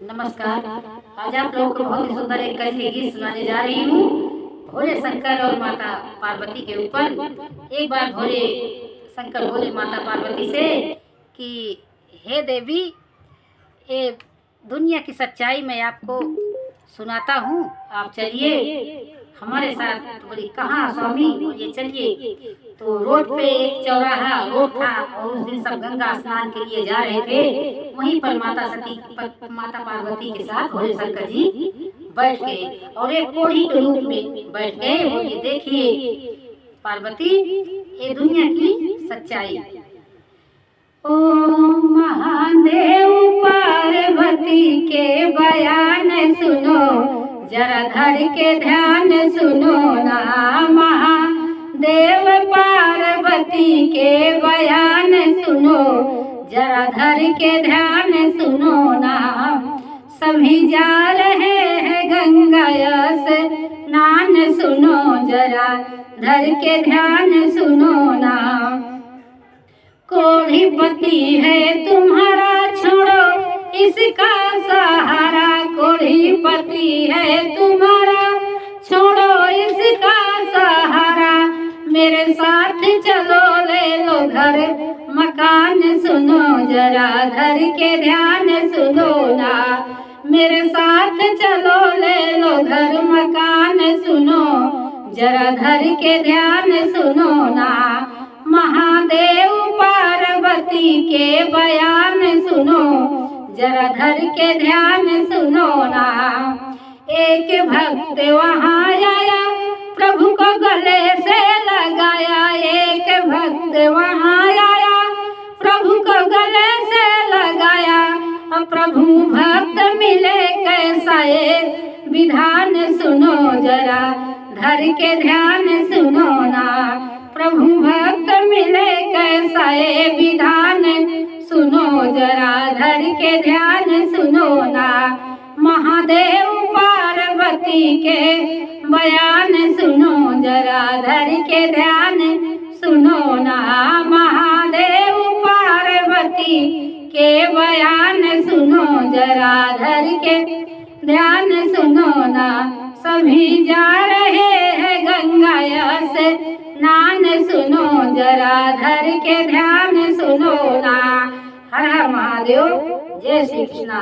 नमस्कार। आज आप लोगों को बहुत ही सुंदर एक कैसे गीत सुनाने जा रही हूँ भोले शंकर और माता पार्वती के ऊपर। एक बार भोले शंकर बोले माता पार्वती से कि हे देवी, ये दुनिया की सच्चाई मैं आपको सुनाता हूँ, आप चलिए हमारे साथ। तो बोली कहाँ स्वामी? बोलिए चलिए। तो रोड पे एक चौराहा रोड था और उस दिन सब गंगा स्नान के लिए जा रहे थे। वहीं पर माता पार्वती के साथ भोले शंकर जी बैठ गए और एक कोढ़ी के रूप में बैठ गए। बोलिए देखिए पार्वती, ये दुनिया की सच्चाई। ओ महादेव पार्वती के बयान सुनो, जरा धर के ध्यान सुनो ना। महादेव पार्वती के बयान सुनो, जरा धर के ध्यान सुनो ना। सभी जा रहे हैं गंगा स्नान, सुनो जरा धर के ध्यान सुनो ना। कोढ़ीपति है तुम्हारा, छोड़ो इसका सहारा। कोढ़ीपति है तुम्हारा, छोड़ो इसका सहारा। मेरे साथ चलो ले लो घर मकान, सुनो जरा धर के ध्यान सुनो ना। मेरे साथ चलो ले लो घर मकान, सुनो जरा धर के ध्यान सुनो ना। महादेव पार्वती के बयान सुनो, जरा धर के ध्यान सुनो ना। एक भक्त वहाँ आया, प्रभु को गले से लगाया। एक भक्त वहाँ आया, प्रभु को गले से लगाया। और प्रभु भक्त मिले कैसा ये विधान, सुनो जरा धर के ध्यान सुनो ना। प्रभु भक्त मिले कैसा ये विधान, सुनो जरा धर के ध्यान सुनो ना। महादेव पार्वती के बयान सुनो, जरा धर के ध्यान सुनो ना। महादेव पार्वती के बयान सुनो, जरा धर के ध्यान सुनो ना। सभी जा रहे हैं गंगा स्नान, सुनो जरा धर के ध्यान सुनो ना। हर हर महादेव, जय श्री कृष्णा,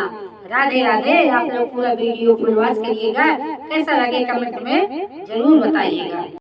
राधे राधे। आप लोग पूरा वीडियो फुल वॉच करिएगा, कैसा लगे कमेंट में जरूर बताइएगा।